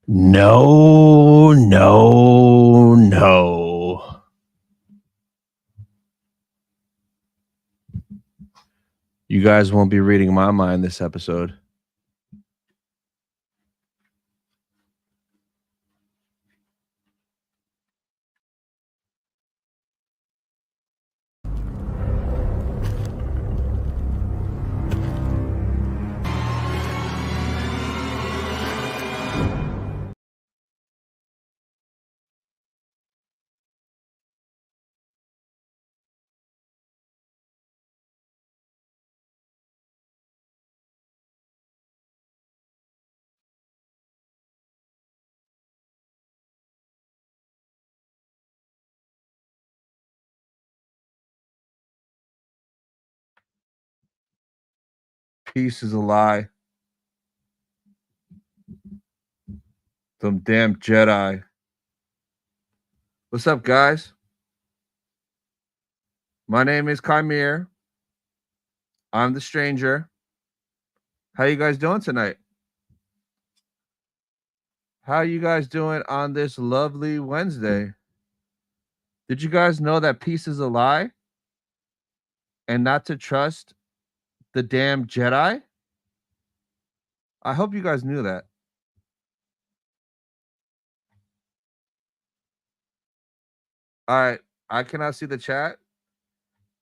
No, no, no. You guys won't be reading my mind this episode. Peace is a lie. Them damn Jedi. What's up, guys? My name is Qimir. I'm the stranger. How you guys doing tonight? How you guys doing on this lovely Wednesday? Did you guys know that peace is a lie? And not to trust the damn Jedi? I hope you guys knew that. All right. I cannot see the chat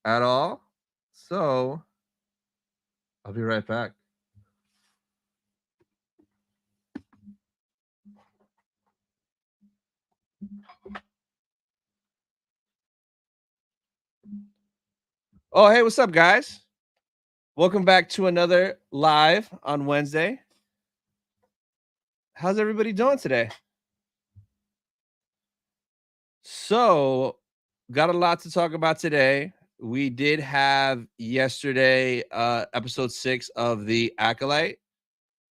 at all. So I'll be right back. Oh, hey, what's up, guys? Welcome back to another live on Wednesday. How's everybody doing today? So, got a lot to talk about today. We did have yesterday episode 6 of the Acolyte.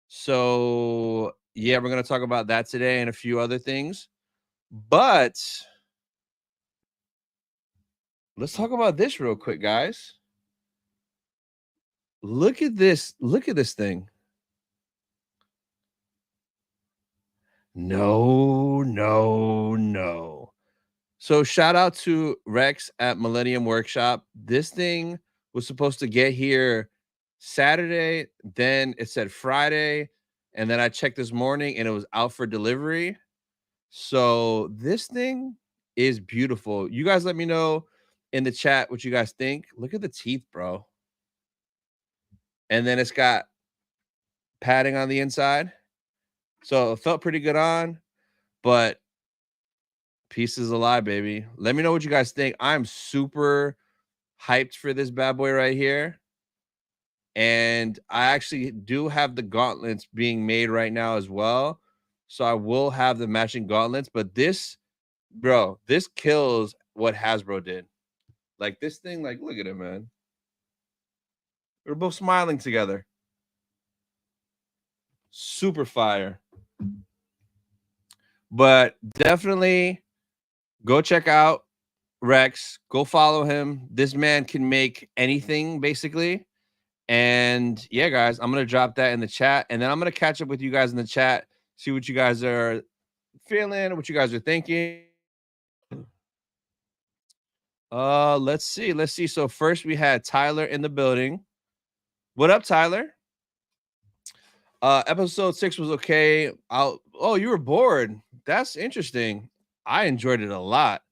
So, yeah, we're going to talk about that today and a few other things. But let's talk about this real quick, guys. Look at this. Look at this thing. No, no, no. So shout out to Rex at Millennium Workshop. This thing was supposed to get here Saturday, then it said Friday, and then I checked this morning and it was out for delivery. So this thing is beautiful. You guys let me know in the chat what you guys think. Look at the teeth, bro. And then it's got padding on the inside. So it felt pretty good on, but peace is a lie, baby. Let me know what you guys think. I'm super hyped for this bad boy right here. And I actually do have the gauntlets being made right now as well. So I will have the matching gauntlets, but this, bro, this kills what Hasbro did. Like this thing, like, look at it, man. We're both smiling together. Super fire. But definitely go check out Rex. Go follow him. This man can make anything, basically. And yeah, guys, I'm gonna drop that in the chat, and then I'm gonna catch up with you guys in the chat, see what you guys are feeling, what you guys are thinking. Let's see. So first we had Tyler in the building. What up, Tyler? Episode 6 was okay. Oh, you were bored. That's interesting. I enjoyed it a lot.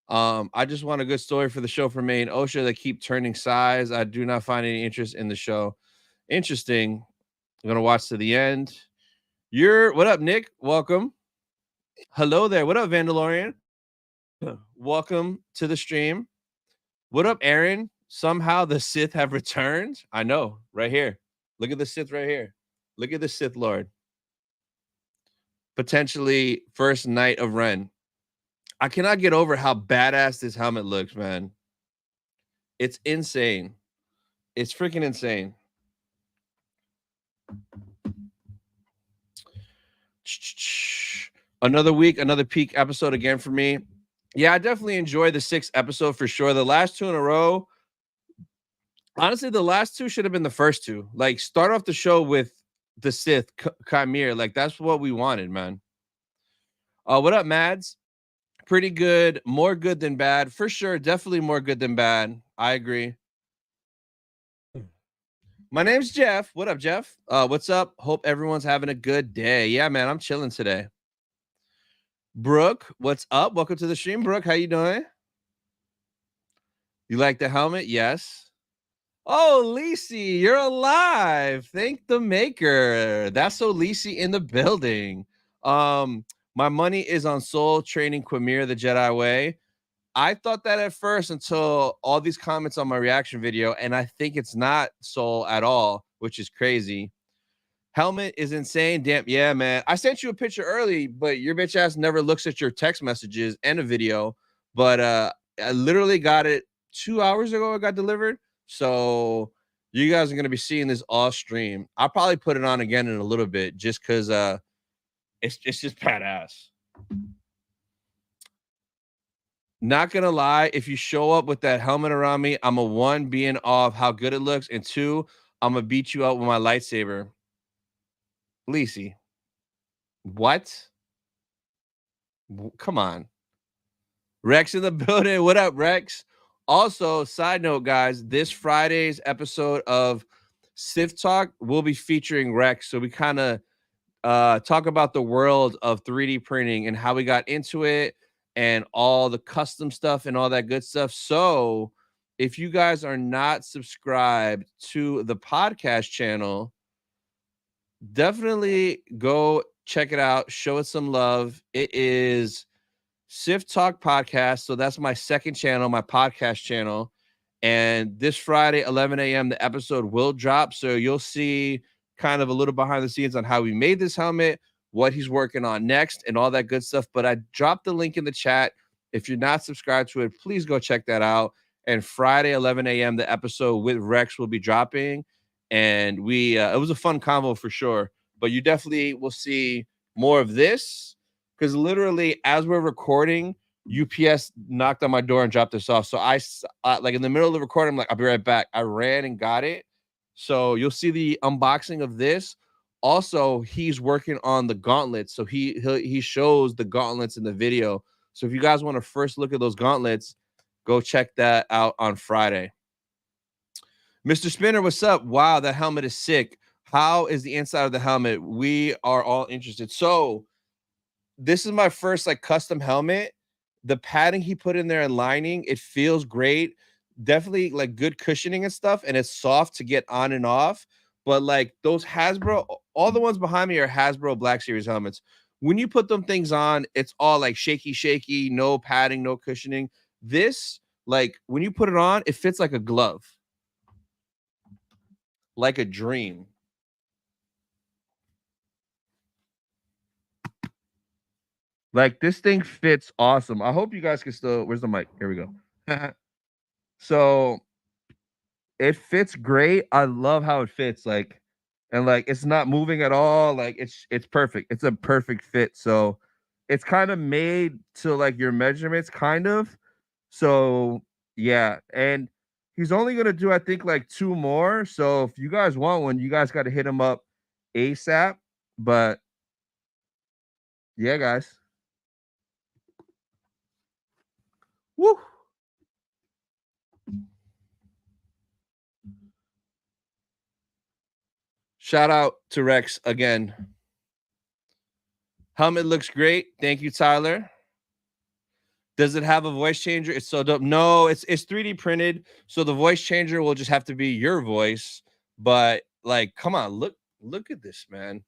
I just want a good story for the show for May and Osha that keep turning sides. I do not find any interest in the show. Interesting. I'm gonna watch to the end. What up, Nick? Welcome. Hello there. What up, Vandalorian? Welcome to the stream. What up, Aaron? Somehow the Sith have returned. I know, right here. Look at the Sith right here. Look at the Sith Lord. Potentially first Knight of Ren. I cannot get over how badass this helmet looks, man. It's insane. It's freaking insane. Another week, another peak episode again for me. Yeah, I definitely enjoyed the 6th episode for sure. The last 2 in a row, honestly, the last 2 should have been the first 2. Like, start off the show with the Sith, Qimir. Like, that's what we wanted, man. What up, Mads? Pretty good. More good than bad. For sure. Definitely more good than bad. I agree. My name's Jeff. What up, Jeff? What's up? Hope everyone's having a good day. Yeah, man, I'm chilling today. Brooke, what's up? Welcome to the stream, Brooke. How you doing? You like the helmet? Yes. Oh, Lisi, you're alive. Thank the maker. That's so Lisi in the building. My money is on Soul training Qimir the Jedi way. I thought that at first until all these comments on my reaction video, and I think it's not Soul at all, which is crazy. Helmet is insane. Damn, yeah, man. I sent you a picture early, but your bitch ass never looks at your text messages and a video. But I literally got it 2 hours ago. It got delivered. So you guys are gonna be seeing this all stream. I'll probably put it on again in a little bit just because it's just badass. Not gonna lie, if you show up with that helmet around me, I'm a 1 being off how good it looks, and 2, I'm gonna beat you up with my lightsaber. Lisi, what? Come on. Rex in the building. What up, Rex? Also, side note, guys, this Friday's episode of Sith Talk will be featuring Rex. So we kind of talk about the world of 3D printing and how we got into it and all the custom stuff and all that good stuff. So if you guys are not subscribed to the podcast channel, definitely go check it out. Show it some love. It is Sith Talk Podcast. So that's my second channel, my podcast channel. And this Friday, 11 a.m., the episode will drop. So you'll see kind of a little behind the scenes on how we made this helmet, what he's working on next, and all that good stuff. But I dropped the link in the chat. If you're not subscribed to it, please go check that out. And Friday, 11 a.m., the episode with Rex will be dropping. And it was a fun convo for sure. But you definitely will see more of this because literally as we're recording, UPS knocked on my door and dropped this off. So I like in the middle of the recording, I'm like, I'll be right back. I ran and got it. So you'll see the unboxing of this. Also, he's working on the gauntlets. So he shows the gauntlets in the video. So if you guys want to first look at those gauntlets, go check that out on Friday. Mr. Spinner, what's up? Wow, that helmet is sick. How is the inside of the helmet? We are all interested. So this is my first like custom helmet. The padding he put in there and lining, it feels great. Definitely like good cushioning and stuff, and it's soft to get on and off. But like those Hasbro, all the ones behind me are Hasbro Black Series helmets. When you put them things on, it's all like shaky, no padding, no cushioning. This, like when you put it on, it fits like a glove, like a dream. Like this thing fits awesome. I hope you guys can still. Where's the mic? Here we go. So it fits great. I love how it fits. Like, and like it's not moving at all. Like it's perfect. It's a perfect fit. So it's kind of made to like your measurements, kind of. So yeah, and he's only gonna do I think like 2 more. So if you guys want one, you guys got to hit him up ASAP. But yeah, guys. Woo. Shout out to Rex again. Helmet looks great. Thank you, Tyler. Does it have a voice changer? It's so dope. No, it's 3D printed, so the voice changer will just have to be your voice. But like, come on, look at this, man.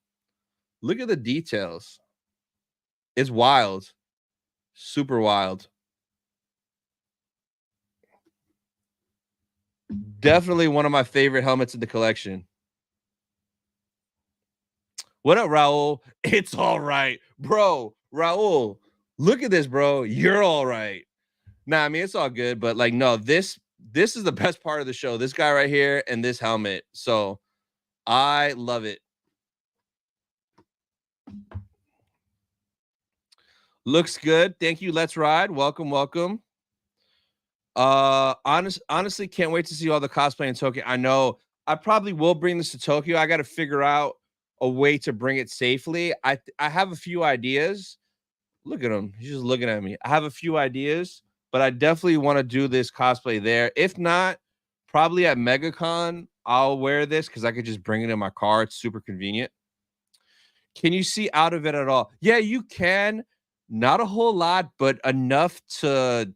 Look at the details. It's wild. Super wild. Definitely one of my favorite helmets in the collection. What up, Raul? It's all right, bro. Raul, look at this, bro. You're all right. Nah, I mean it's all good, but like no, this is the best part of the show. This guy right here and this helmet. So I love it. Looks good. Thank you. Let's ride. Welcome, welcome. Honestly, can't wait to see all the cosplay in Tokyo. I know I probably will bring this to Tokyo. I got to figure out a way to bring it safely. I have a few ideas. Look at him. He's just looking at me. I have a few ideas, but I definitely want to do this cosplay there. If not, probably at MegaCon, I'll wear this because I could just bring it in my car. It's super convenient. Can you see out of it at all? Yeah, you can. Not a whole lot, but enough to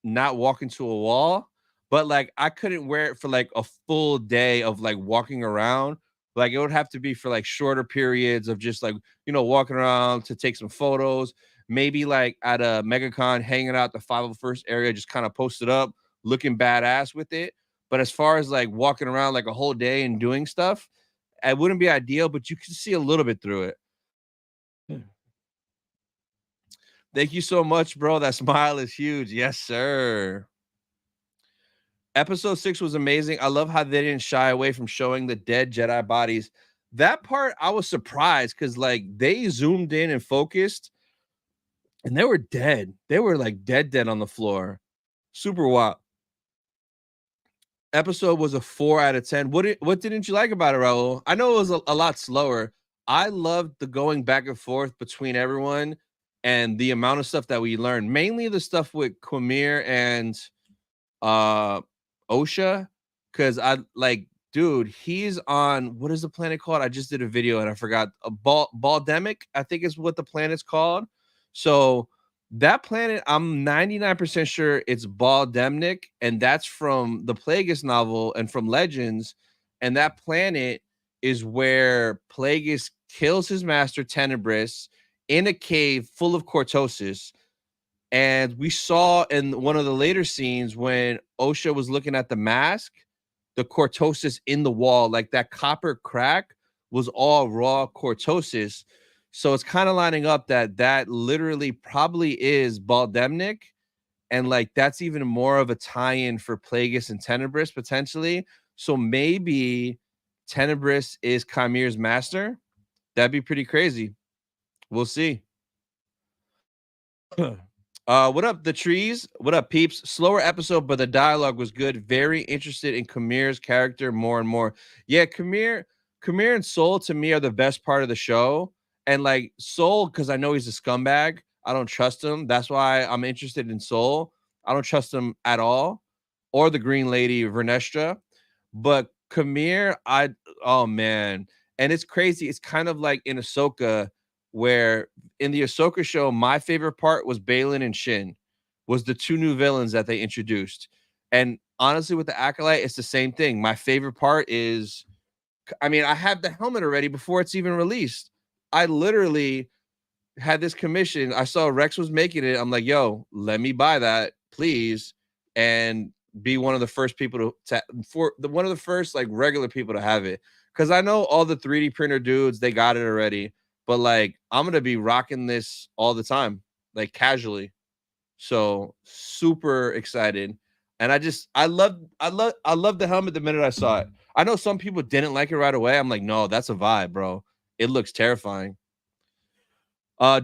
not walk into a wall. But like I couldn't wear it for like a full day of like walking around. Like it would have to be for like shorter periods of just like, walking around to take some photos. Maybe like at a MegaCon, hanging out the 501st area, just kind of posted up, looking badass with it. But as far as like walking around like a whole day and doing stuff, it wouldn't be ideal, but you can see a little bit through it. Thank you so much, bro. That smile is huge. Yes, sir. Episode 6 was amazing. I love how they didn't shy away from showing the dead Jedi bodies. That part I was surprised because like they zoomed in and focused and they were dead. They were like dead on the floor. Super wild. Episode was a 4 out of 10. What didn't you like about it, Raul? I know it was a lot slower. I loved the going back and forth between everyone and the amount of stuff that we learned. Mainly the stuff with Qimir and uh Osha, because I like, dude, he's on, what is the planet called? I just did a video and I forgot. A Baldemic, I think is what the planet's called. So that planet, I'm 99% sure it's Baldemnic, and that's from the Plagueis novel and from Legends. And that planet is where Plagueis kills his master Tenebrous in a cave full of Cortosis. And we saw in one of the later scenes when Osha was looking at the mask, the Cortosis in the wall, like that copper crack was all raw Cortosis. So it's kind of lining up that literally probably is Baldemnic. And like that's even more of a tie-in for Plagueis and Tenebrous potentially. So maybe Tenebrous is Chimir's master. That'd be pretty crazy. We'll see. What up, the trees? What up, peeps? Slower episode, but the dialogue was good. Very interested in Chimir's character more and more. Yeah, Qimir and Soul to me are the best part of the show. And like Soul, because I know he's a scumbag. I don't trust him. That's why I'm interested in Soul. I don't trust him at all. Or the Green Lady, Vernestra. But Qimir, oh man. And it's crazy. It's kind of like in Ahsoka, where in the Ahsoka show, my favorite part was Balin and Shin, was the two new villains that they introduced. And honestly, with the Acolyte, it's the same thing. My favorite part is, I mean, I have the helmet already before it's even released. I literally had this commission. I saw Rex was making it. I'm like, yo, let me buy that, please, and be one of the first people one of the first like regular people to have it. Because I know all the 3D printer dudes, they got it already. But like, I'm gonna be rocking this all the time, like casually. So super excited. And I love the helmet the minute I saw it. I know some people didn't like it right away. I'm like, no, that's a vibe, bro. It looks terrifying.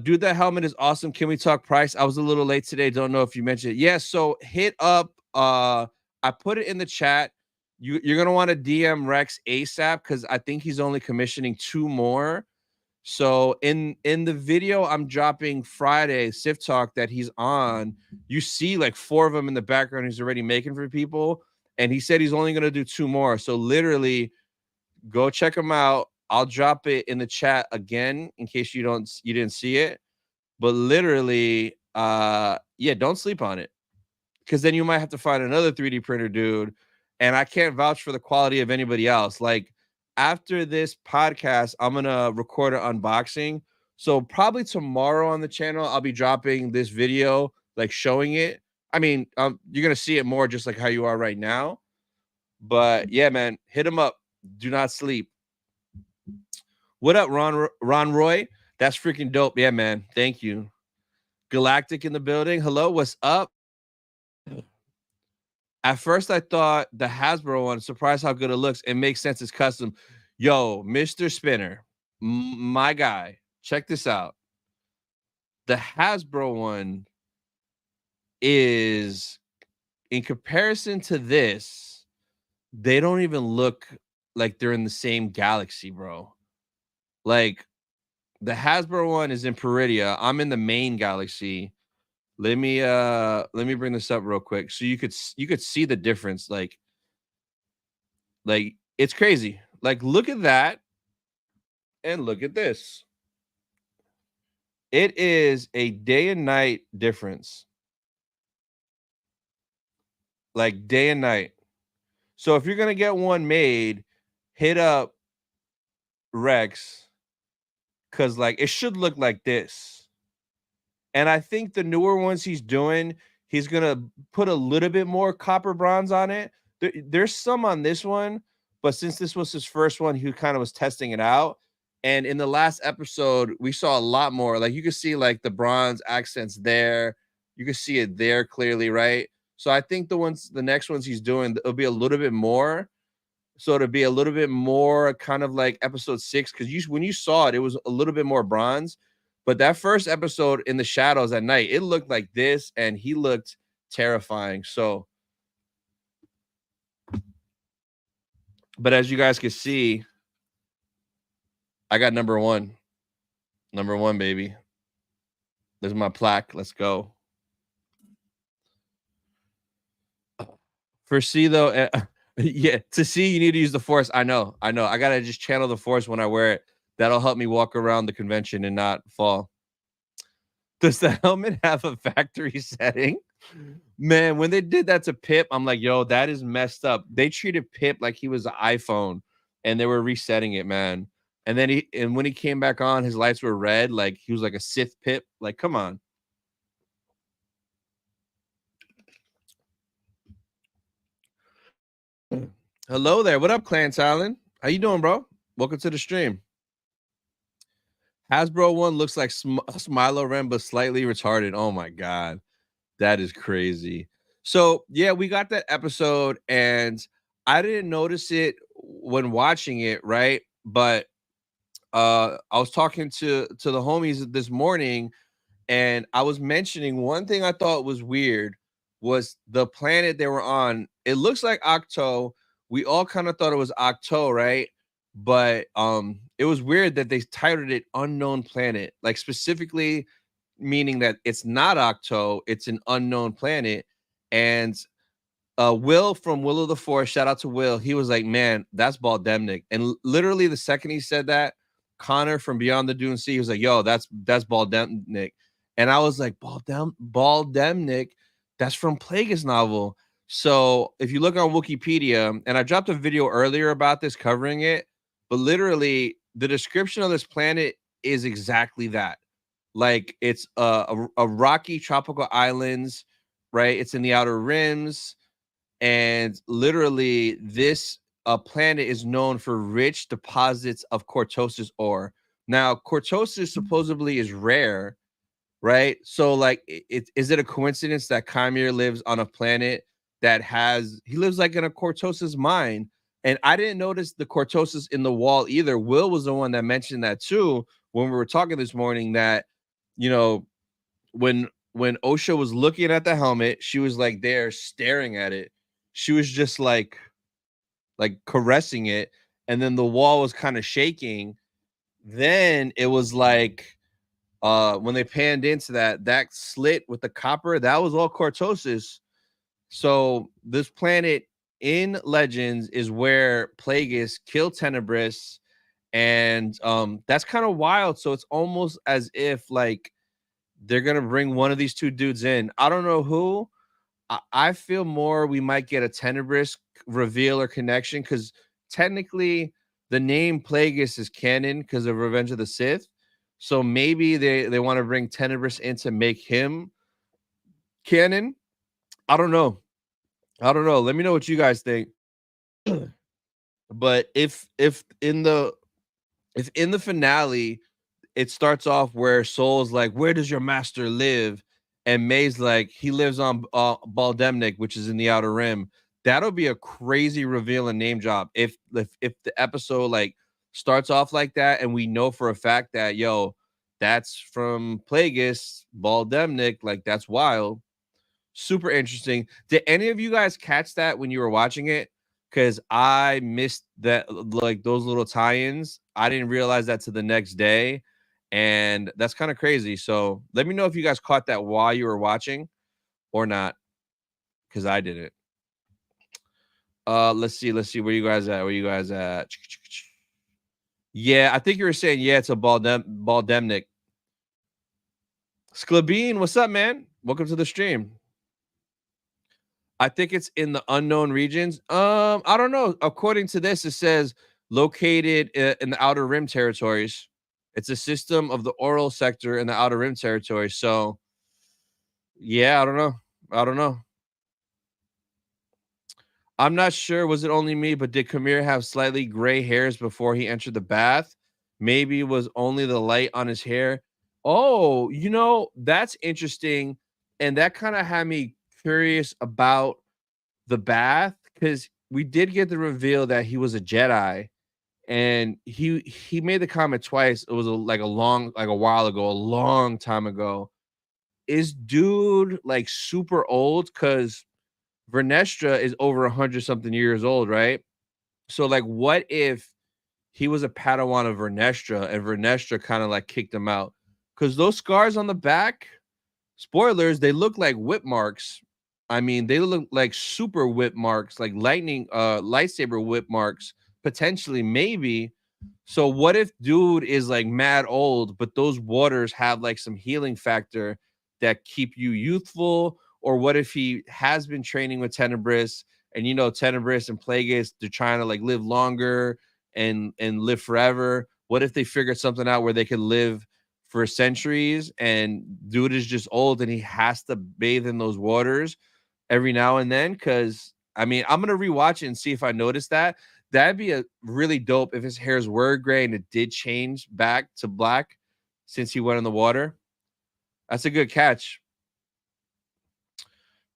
Dude, that helmet is awesome. Can we talk price? I was a little late today. Don't know if you mentioned it. Yeah, so hit up. I put it in the chat. You're gonna want to DM Rex ASAP because I think he's only commissioning 2 more. So in the video I'm dropping Friday, Sith Talk, that he's on, you see like 4 of them in the background he's already making for people. And he said he's only gonna do 2 more. So literally go check him out. I'll drop it in the chat again in case you didn't see it. But literally, yeah, don't sleep on it. Because then you might have to find another 3D printer dude. And I can't vouch for the quality of anybody else. Like after this podcast, I'm gonna record an unboxing. So probably tomorrow on the channel, I'll be dropping this video, like showing it. I mean, you're gonna see it more just like how you are right now. But yeah, man, hit him up. Do not sleep. What up, Ron Roy? That's freaking dope. Yeah, man. Thank you. Galactic in the building. Hello, what's up? At first, I thought the Hasbro one. Surprised how good it looks. It makes sense. It's custom. Yo, Mr. Spinner, my guy. Check this out. The Hasbro one is, in comparison to this, they don't even look like they're in the same galaxy, bro. Like, the Hasbro one is in Peridia. I'm in the main galaxy. Let me bring this up real quick so you could see the difference. Like it's crazy. Like, look at that and look at this. It is a day and night difference. Like, day and night. So if you're gonna get one made, hit up Rex, because like it should look like this. And I think the newer ones he's gonna put a little bit more copper bronze on it. There's some on this one, but since this was his first one, he kind of was testing it out. And in the last episode, we saw a lot more. Like, you can see like the bronze accents there. You can see it there clearly, right? So I think the next ones he's doing, it'll be a little bit more. So it'll be a little bit more kind of like episode 6, because when you saw it, it was a little bit more bronze. But that first episode in the shadows at night, it looked like this, and he looked terrifying. So, but as you guys can see, I got number one. Number one, baby. There's my plaque. Let's go. For C, though, yeah, to see, you need to use the Force. I know. I gotta just channel the Force when I wear it. That'll help me walk around the convention and not fall. Does the helmet have a factory setting? Man, when they did that to Pip, I'm like, yo, that is messed up. They treated Pip like he was an iPhone, and they were resetting it, man. And then when he came back on, his lights were red, like he was like a Sith Pip. Like, come on. Hello there. What up, Clan Talon? How you doing, bro? Welcome to the stream. Hasbro one looks like Smilo Ren, but slightly retarded. Oh my god, that is crazy. So yeah, we got that episode, and I didn't notice it when watching it, right? But I was talking to the homies this morning, and I was mentioning one thing I thought was weird was the planet they were on. It looks like Octo. We all kind of thought it was Octo, right? But it was weird that they titled it Unknown Planet, like specifically meaning that it's not Octo, it's an unknown planet. And Will from Will of the Force, shout out to Will. He was like, man, that's Baldemnic. And literally the second he said that, Connor from Beyond the Dune Sea, he was like, yo, that's Baldemnic. And I was like, Baldemnic, that's from Plagueis novel. So if you look on Wikipedia, and I dropped a video earlier about this covering it, but literally the description of this planet is exactly that. Like, it's a rocky tropical islands, right? It's in the outer rims, and literally this planet is known for rich deposits of Cortosis ore. Now, Cortosis supposedly is rare, right? So, like, is it a coincidence that Qimir lives on a planet that he lives like in a Cortosis mine? And I didn't notice the Cortosis in the wall either. Will was the one that mentioned that too when we were talking this morning, that, you know, when Osha was looking at the helmet, she was like there staring at it. She was just like caressing it, and then the wall was kind of shaking. Then it was like when they panned into that slit with the copper, that was all Cortosis. So this planet in Legends is where Plagueis killed Tenebrous, and that's kind of wild. So it's almost as if like they're gonna bring one of these two dudes in. I don't know who. I feel more we might get a Tenebrous reveal or connection, because technically the name Plagueis is canon because of Revenge of the Sith. So maybe they want to bring Tenebrous in to make him canon. I don't know. Let me know what you guys think. But if in the finale it starts off where Soul's like, "Where does your master live?" And May's like, "He lives on Baldemnic, which is in the Outer Rim." That'll be a crazy reveal and name drop if the episode like starts off like that, and we know for a fact that, yo, that's from Plagueis, Baldemnic. Like, that's wild. Super interesting. Did any of you guys catch that when you were watching it? Because I missed that, like those little tie-ins. I didn't realize that to the next day, and that's kind of crazy. So let me know if you guys caught that while you were watching or not, because I didn't. Let's see. Where you guys at? Yeah, I think you were saying it's a Baldemnic. Sklabine, what's up, man? Welcome to the stream. I think it's in the unknown regions. I don't know. According to this, it says located in the Outer Rim territories. It's a system of the oral sector in the Outer Rim territory. So, yeah, I don't know. I'm not sure. Was it only me? But did Qimir have slightly gray hairs before he entered the bath? Maybe it was only the light on his hair. Oh, that's interesting. And that kind of had me curious about the bath, because we did get the reveal that he was a Jedi, and he made the comment twice. It was like a while ago, a long time ago. Is dude like super old? Because Vernestra is over 100 something years old, right? So like, what if he was a Padawan of Vernestra and Vernestra kind of like kicked him out? Because those scars on the back, spoilers, they look like whip marks. I mean, they look like super whip marks, like lightsaber whip marks, potentially, maybe. So what if dude is like mad old, but those waters have like some healing factor that keep you youthful? Or what if he has been training with Tenebrous, and Tenebrous and Plagueis, they're trying to like live longer and live forever? What if they figured something out where they could live for centuries, and dude is just old and he has to bathe in those waters every now and then? Because I mean, I'm gonna rewatch it and see if I noticed that. That'd be a really dope if his hairs were gray and it did change back to black since he went in the water. That's a good catch.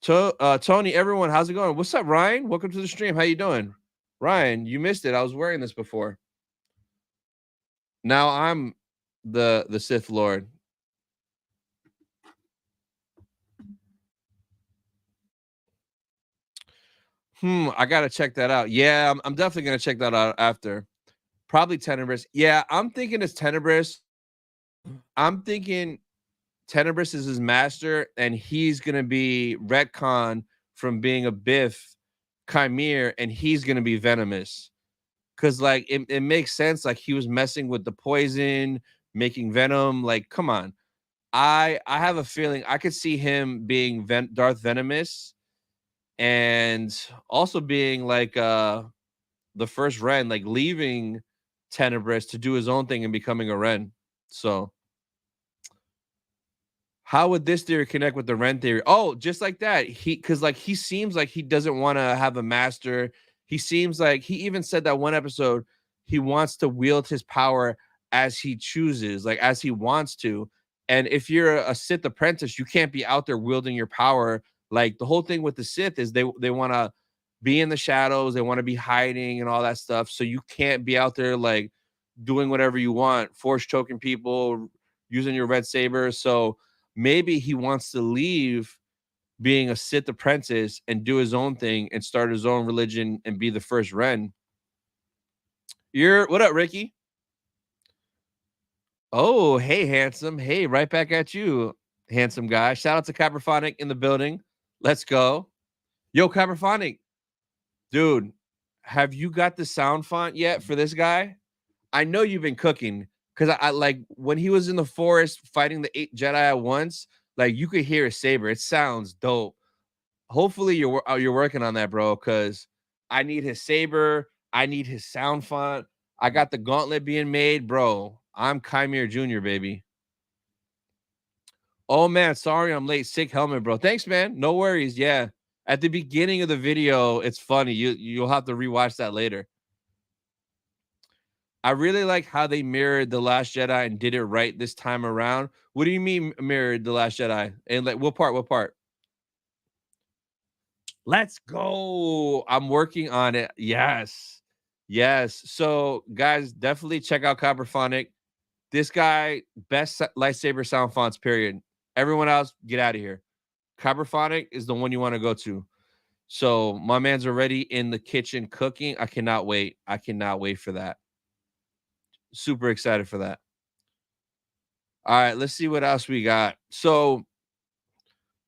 Tony, everyone, how's it going? What's up, Ryan? Welcome to the stream. How you doing? Ryan, you missed it. I was wearing this before. Now I'm the Sith Lord. I gotta check that out. Yeah, I'm definitely gonna check that out after. Probably Tenebrous. Yeah, I'm thinking it's Tenebrous. I'm thinking Tenebrous is his master, and he's gonna be retcon from being a Biff Qimir, and he's gonna be venomous. Cause like it makes sense. Like, he was messing with the poison, making venom. Like, come on. I have a feeling I could see him being Darth Venomous, and also being like the first Ren, like leaving Tenebrous to do his own thing and becoming a Ren. So how would this theory connect with the Ren theory? Oh, just like that. Because like he seems like he doesn't want to have a master. He seems like he even said that one episode he wants to wield his power as he chooses, like as he wants to. And if you're a Sith apprentice, you can't be out there wielding your power. Like, the whole thing with the Sith is they want to be in the shadows, they want to be hiding and all that stuff. So you can't be out there like doing whatever you want, force choking people, using your red saber. So maybe he wants to leave being a Sith apprentice and do his own thing and start his own religion and be the first Ren. What up, Ricky? Oh, hey, handsome. Hey, right back at you, handsome guy. Shout out to Caprophonic in the building. Let's go. Yo, Caprophonic, dude, have you got the sound font yet for this guy? I know you've been cooking, because I like when he was in the forest fighting the 8 Jedi at once, like you could hear his saber. It sounds dope. Hopefully you're working on that, bro, because I need his saber. I need his sound font. I got the gauntlet being made, bro. I'm Qimir Jr., baby. Oh man, sorry I'm late. Sick helmet, bro. Thanks, man. No worries. Yeah. At the beginning of the video, it's funny. You'll have to rewatch that later. I really like how they mirrored The Last Jedi and did it right this time around. What do you mean mirrored The Last Jedi? And like, what part? What part? Let's go. I'm working on it. Yes. Yes. So, guys, definitely check out Copperphonic. This guy, best lightsaber sound fonts, period. Everyone else, get out of here. Kyberphonic is the one you want to go to. So my man's already in the kitchen cooking. I cannot wait. I cannot wait for that. Super excited for that. All right, let's see what else we got. So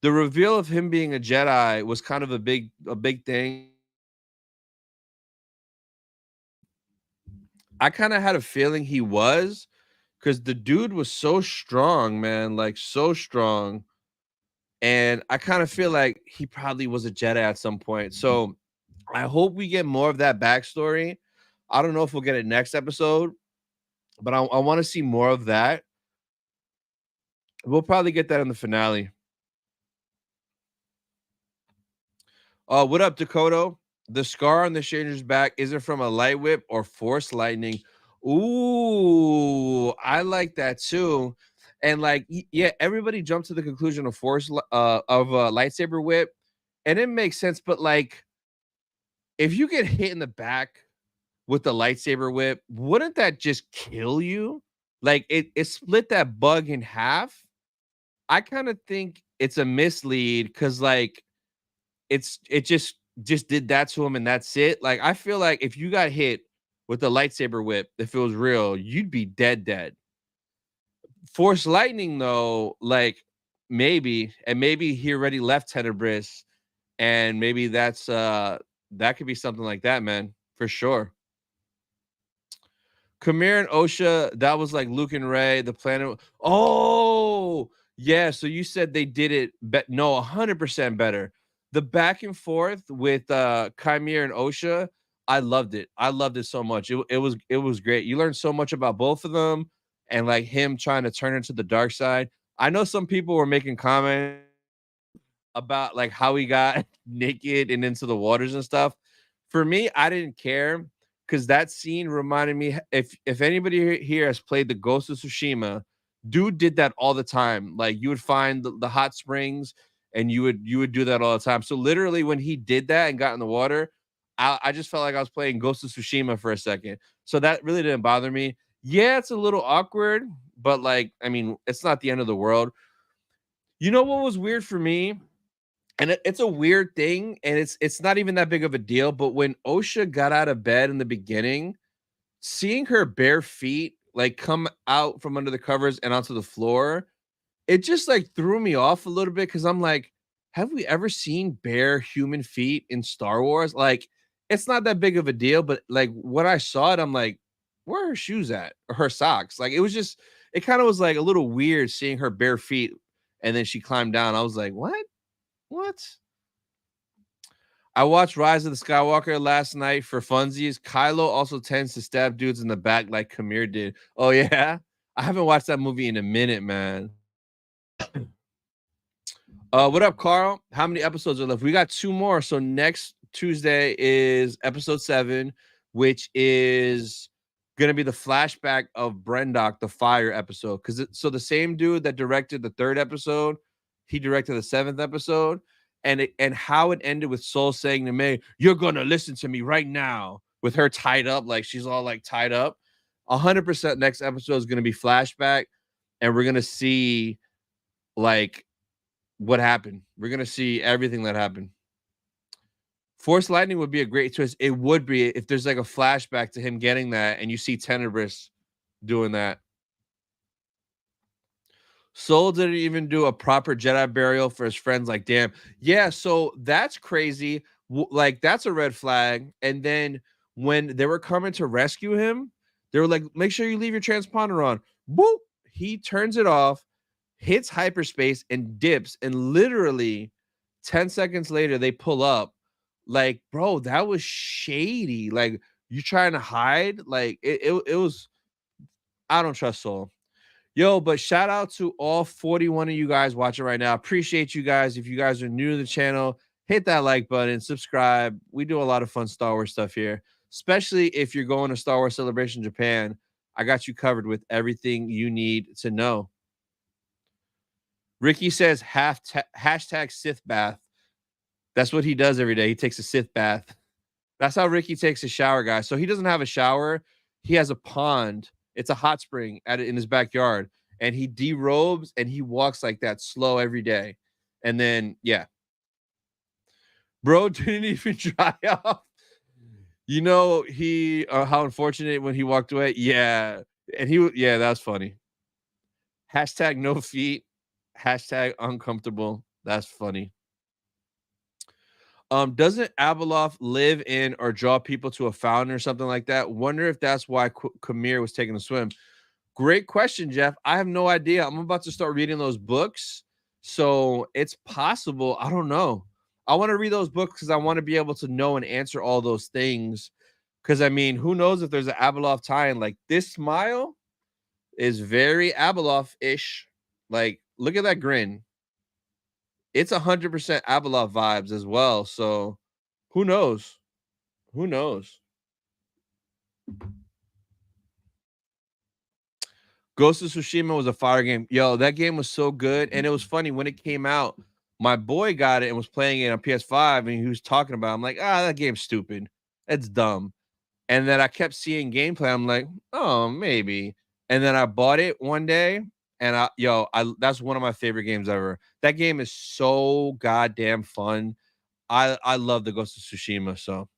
the reveal of him being a Jedi was kind of a big thing. I kind of had a feeling he was, because the dude was so strong, man, like so strong. And I kind of feel like he probably was a Jedi at some point. So I hope we get more of that backstory. I don't know if we'll get it next episode, but I want to see more of that. We'll probably get that in the finale. What up, Dakota? The scar on the stranger's back, is it from a light whip or force lightning? Ooh, I like that too. And like, yeah, everybody jumped to the conclusion of of a lightsaber whip, and it makes sense. But like, if you get hit in the back with the lightsaber whip, wouldn't that just kill you? Like, it split that bug in half. I kind of think it's a mislead, because like it just did that to him and that's it. Like, I feel like if you got hit with the lightsaber whip, if it was real, you'd be dead. Force lightning though, like maybe he already left Tenebrous, and maybe that could be something like that, man, for sure. Qimir and Osha, that was like Luke and Ray, the planet. Oh, yeah. So you said they did it, no, 100% better. The back and forth with Qimir and Osha, I loved it. I loved it so much. It was great. You learned so much about both of them, and like him trying to turn into the dark side. I know some people were making comments about like how he got naked and into the waters and stuff. For me, I didn't care, because that scene reminded me, if anybody here has played the Ghost of Tsushima, dude did that all the time. Like, you would find the hot springs, and you would do that all the time. So literally when he did that and got in the water, I just felt like I was playing Ghost of Tsushima for a second. So that really didn't bother me. Yeah, it's a little awkward, but like, I mean, it's not the end of the world. You know what was weird for me? And it's a weird thing, and it's not even that big of a deal, but when Osha got out of bed in the beginning, seeing her bare feet, like, come out from under the covers and onto the floor, it just, like, threw me off a little bit, because 'cause I'm like, "Have we ever seen bare human feet in Star Wars?" Like, it's not that big of a deal, but, like, when I saw it, I'm like, "Where are her shoes at? Or her socks?" Like, it kinda was, like, a little weird seeing her bare feet, and then she climbed down. I was like, "What? What?" I watched Rise of the Skywalker last night for funsies. Kylo also tends to stab dudes in the back like Qimir did. Oh yeah, I haven't watched that movie in a minute, man. What up, Carl? How many episodes are left? We got 2 more. So next Tuesday is episode 7, which is gonna be the flashback of Brendock, the fire episode. So the same dude that directed the 3rd episode, he directed the 7th episode, and how it ended with Soul saying to May, "You're gonna listen to me right now," with her tied up, like she's all like tied up. 100% next episode is gonna be flashback, and we're gonna see like what happened. We're gonna see everything that happened. Force lightning would be a great twist. It would be if there's like a flashback to him getting that, and you see Tenebrous doing that. Soul didn't even do a proper Jedi burial for his friends. Like, damn, yeah. So that's crazy. Like, that's a red flag. And then when they were coming to rescue him, they were like, "Make sure you leave your transponder on." Boop. He turns it off, hits hyperspace, and dips. And literally 10 seconds later, they pull up. Like, bro, that was shady. Like, you trying to hide? Like, it was. I don't trust Soul. Yo, but shout out to all 41 of you guys watching right now. Appreciate you guys. If you guys are new to the channel, hit that like button, subscribe. We do a lot of fun Star Wars stuff here, especially if you're going to Star Wars Celebration Japan. I got you covered with everything you need to know. Ricky says hashtag Sith bath. That's what he does every day. He takes a Sith bath. That's how Ricky takes a shower, guys. So he doesn't have a shower. He has a pond It's a hot spring in his backyard, and he derobes and he walks like that slow every day. And then yeah, bro didn't even dry off. You know, he how unfortunate when he walked away. Yeah, and yeah, that's funny. Hashtag no feet. Hashtag uncomfortable. That's funny. Doesn't Abeloth live in or draw people to a fountain or something like that? Wonder if that's why Qimir was taking a swim. Great question, Jeff. I have no idea. I'm about to start reading those books, so it's possible. I don't know. I want to read those books because I want to be able to know and answer all those things. Because I mean, who knows if there's an Abeloth tie-in? Like this smile is very Abeloth-ish. Like, look at that grin. It's 100% Abeloth vibes as well. So who knows? Who knows? Ghost of Tsushima was a fire game. Yo, that game was so good. And it was funny when it came out. My boy got it and was playing it on PS5, and he was talking about it. I'm like, that game's stupid. It's dumb. And then I kept seeing gameplay. I'm like, oh, maybe. And then I bought it one day, and that's one of my favorite games ever. That game is so goddamn fun. I love the Ghost of Tsushima. So,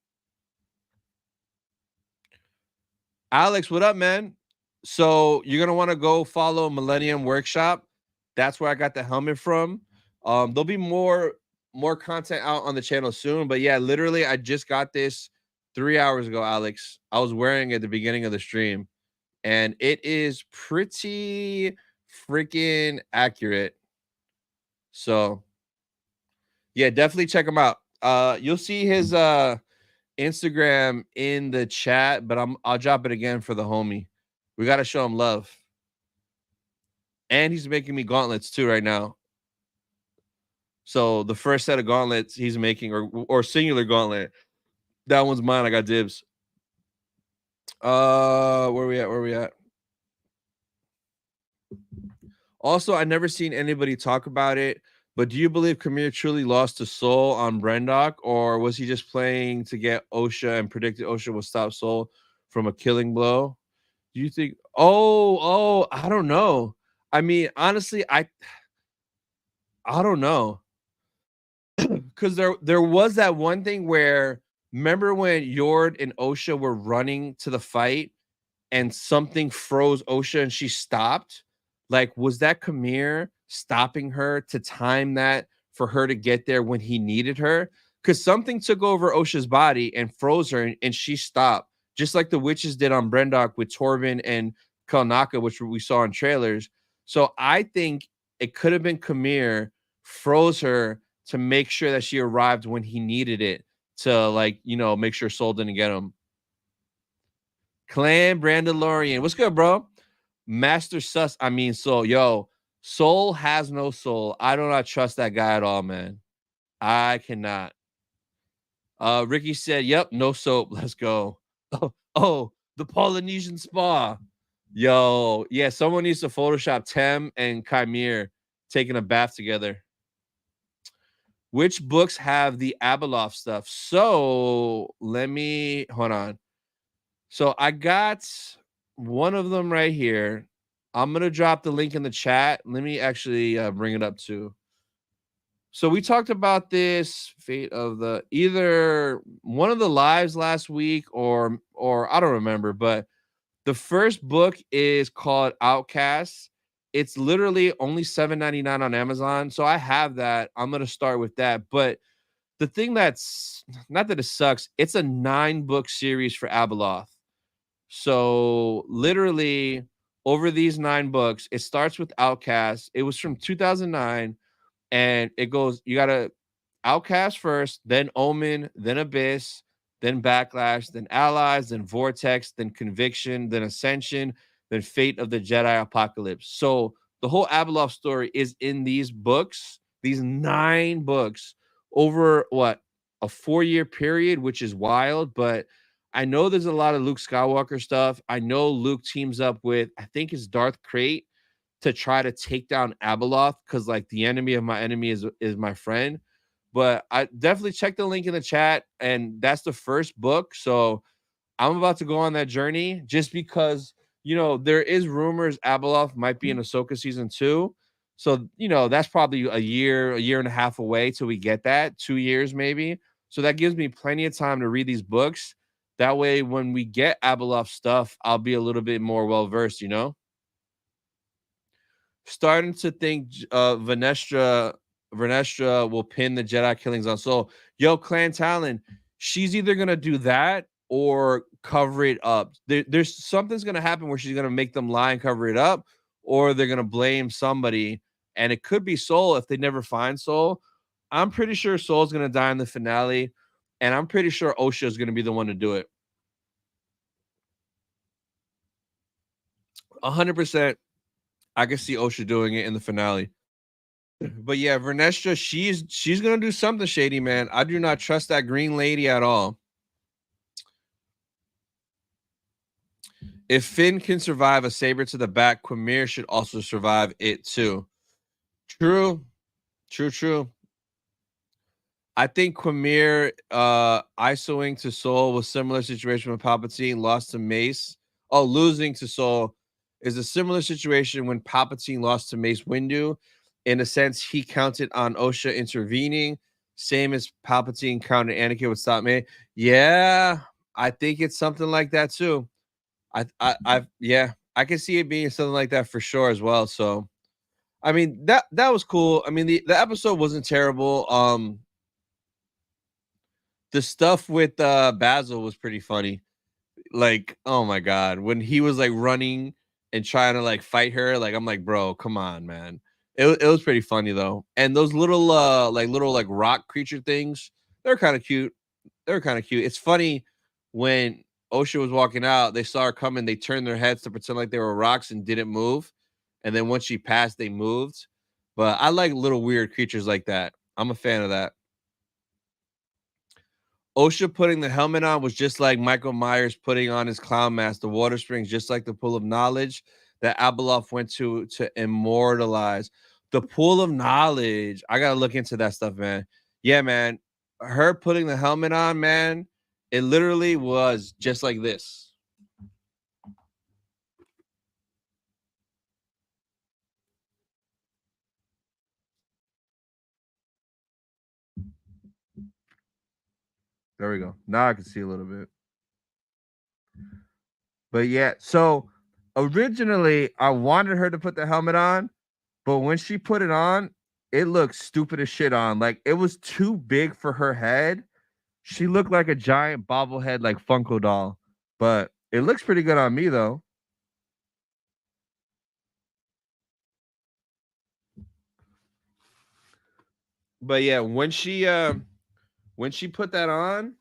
Alex, what up, man? So you're gonna want to go follow Millennium Workshop. That's where I got the helmet from. There'll be more content out on the channel soon. But yeah, literally, I just got this 3 hours ago, Alex. I was wearing it at the beginning of the stream, and it is pretty freaking accurate. So yeah, definitely check him out. You'll see his Instagram in the chat, but I'll drop it again for the homie. We got to show him love. And he's making me gauntlets too right now. So the first set of gauntlets he's making, or singular gauntlet, that one's mine. I got dibs. Where we at? Also, I never seen anybody talk about it, but do you believe Qimir truly lost a soul on Brendok, or was he just playing to get Osha and predicted Osha would stop Soul from a killing blow? Do you think? Oh, I don't know. I mean, honestly, I don't know. Because there was that one thing where, remember when Yord and Osha were running to the fight and something froze Osha and she stopped? Like, was that Qimir stopping her to time that for her to get there when he needed her? Because something took over Osha's body and froze her, and she stopped, just like the witches did on Brendok with Torben and Kalnaka, which we saw in trailers. So I think it could have been Qimir froze her to make sure that she arrived when he needed it to, like, make sure Soul didn't get him. Clan Brandalorian. What's good, bro? Master Sus. I mean, Soul has no soul. I do not trust that guy at all, man. I cannot. Ricky said, yep, no soap. Let's go. Oh, the Polynesian spa. Yo, yeah, someone needs to Photoshop Tem and Qimir taking a bath together. Which books have the Abeloth stuff? So let me hold on. So I got one of them right here. I'm gonna drop the link in the chat. Let me actually bring it up too. So we talked about this fate of the either one of the lives last week or I don't remember, but the first book is called Outcasts. It's literally only $7.99 on Amazon. So I have that. I'm gonna start with that. But the thing that's not that it sucks, it's a 9-book series for Abeloth. So literally over these 9 books, it starts with Outcast. It was from 2009, and it goes, you got to Outcast first, then Omen, then Abyss, then Backlash, then Allies, then Vortex, then Conviction, then Ascension, then Fate of the Jedi Apocalypse. So the whole Abeloth story is in these books, these 9 books over what, a 4-year period, which is wild. But I know there's a lot of Luke Skywalker stuff. I know Luke teams up with, I think it's Darth Krayt, to try to take down Abeloth, because like the enemy of my enemy is my friend. But I definitely check the link in the chat, and that's the first book. So I'm about to go on that journey just because, there is rumors Abeloth might be in Ahsoka season 2. So, that's probably a year and a half away till we get that, 2 years maybe. So that gives me plenty of time to read these books. That way, when we get Abeloth stuff, I'll be a little bit more well-versed. Starting to think Vernestra will pin the Jedi killings on Soul. Yo, Clan Talon, she's either gonna do that or cover it up. There's something's gonna happen where she's gonna make them lie and cover it up, or they're gonna blame somebody, and it could be Soul if they never find Soul. I'm pretty sure Soul's gonna die in the finale, and I'm pretty sure Osha is gonna be the one to do it. 100%. I can see Osha doing it in the finale. But yeah, Vernestra, she's gonna do something shady, man. I do not trust that green lady at all. If Finn can survive a saber to the back, Qimir should also survive it too. True. I think Qimir ISOing to Soul was similar situation when Palpatine lost to Mace. Oh, losing to Soul is a similar situation when Palpatine lost to Mace Windu. In a sense, he counted on Osha intervening, same as Palpatine counted Anakin would stop me. Yeah, I think it's something like that too. I can see it being something like that for sure as well. So, I mean that was cool. I mean the episode wasn't terrible. The stuff with Basil was pretty funny. Like, oh my god, when he was like running and trying to like fight her, like I'm like, bro, come on, man. It was pretty funny though. And those little little rock creature things, they're kind of cute. It's funny when Osha was walking out, they saw her coming, they turned their heads to pretend like they were rocks and didn't move. And then once she passed, they moved. But I like little weird creatures like that. I'm a fan of that. Osha putting the helmet on was just like Michael Myers putting on his clown mask. The water springs, just like the pool of knowledge that Abeloth went to immortalize. The pool of knowledge. I gotta look into that stuff, man. Yeah, man. Her putting the helmet on, man, it literally was just like this. There we go. Now I can see a little bit. But yeah, so originally I wanted her to put the helmet on, but when she put it on, it looked stupid as shit on. Like it was too big for her head. She looked like a giant bobblehead, like Funko doll. But it looks pretty good on me though. But yeah, when she put that on,